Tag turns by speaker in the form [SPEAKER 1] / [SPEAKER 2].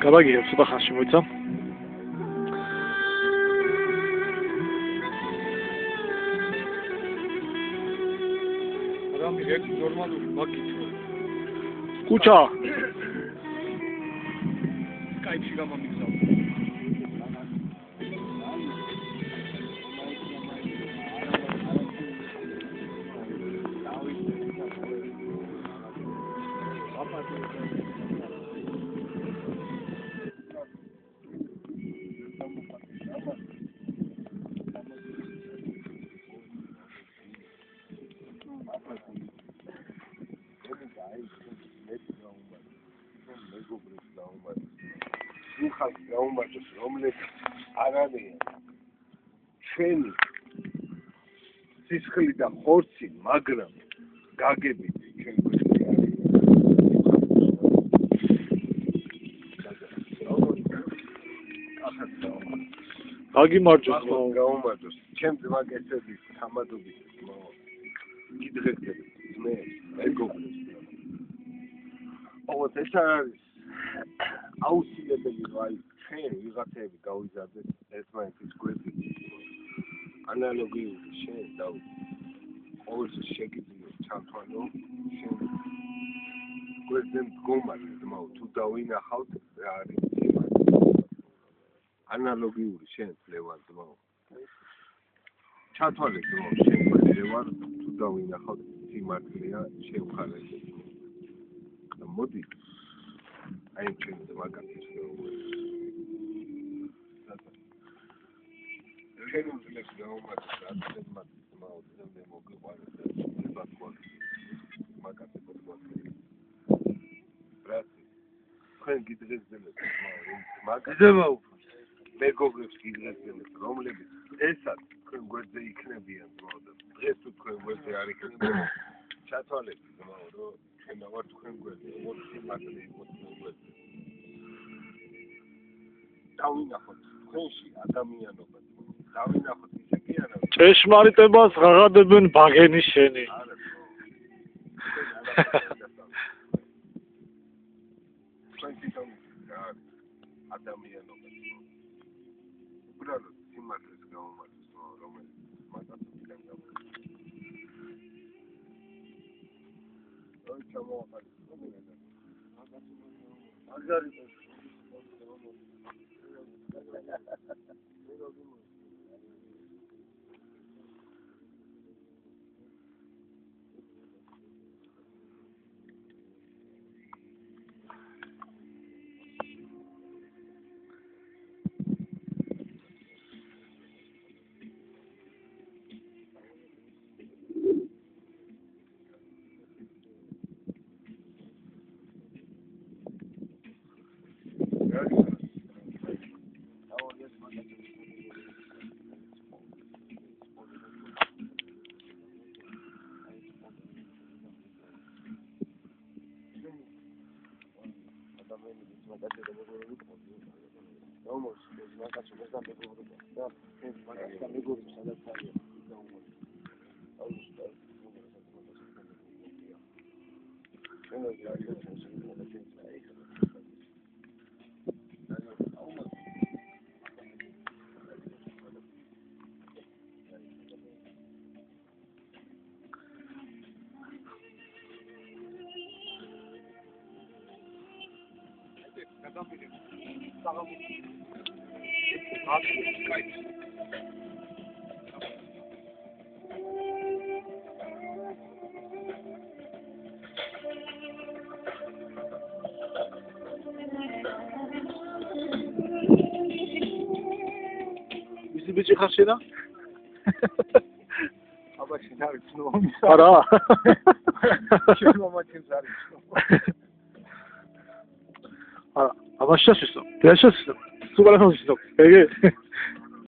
[SPEAKER 1] გავაგია ცოტა ხანში მოიცა.
[SPEAKER 2] რამე ერთი ნორმალური მაგითო.
[SPEAKER 1] კუჩა.
[SPEAKER 2] Skype-ში გამომიგზავნა.
[SPEAKER 3] ჩვენი სისხლი და ხორცი, მაგრამ გაგებით ჩვენ გვერდზე არის.
[SPEAKER 1] გაგიმარჯოს
[SPEAKER 3] გაუმარჯოს. ჩემ ძმაკაცების თამადობის გიდღეგდებით მე მეგობრებს. ოღონდ ეს არის აუცილებელი რა ის ჩვენ ვიღაცები გავიზარდეთ ერთმანეთის გვერდზე. ანალოგიური შენ და ყოველთვის შეგიძლია ჩამთვალო შენ გვერდზე მდგომარ ძმაო თუ დავინახავთ რა არის ანალოგიური შენ ლევან ძმაო ჩათვალე ძმაო შენ გვერდზე ვარ თუ დავინახავთ სიმართლეა შევხარეთ მოდი აი ჩვენ მაგათი ჩვენ უძლებს გაუმართლებს რაცემად მოძებნე მოგიყვანეს და ბატონო მაგათი მოძებნე რაცი ჩვენ გიძღებდებით მაგათი მეგობრებს გიძღებდებით რომლებიც ესაც თქვენ გვერდზე იქნებიან და დღეს თუ თქვენ გვერდზე არ იქნებიან ჩათვალეთ რომ ჩვენ ვარ თქვენ გვერდზე მოდი მაგათი მოძებნე დავინახოთ თქვენში ადამიანობა დავინახოთ ისე კი არა
[SPEAKER 1] ჭეშმარიტებას ღაღადებენ ბაგენი შენი
[SPEAKER 3] ადამიანობა უბრალოდ სიმართლეს გაუმართლეს რომელიც მაგათიდან გამოდის ოი ჩამოაყალიბე მაგარი
[SPEAKER 1] ისი ბიჭი ხარ შენა?
[SPEAKER 2] აბა შენ არის ცნობილი.
[SPEAKER 1] არა.
[SPEAKER 2] შენ მომაჩენს არის.
[SPEAKER 1] არა, აბა შეშესო. და შეშესო. სულ არა ხოსისო. ეგე.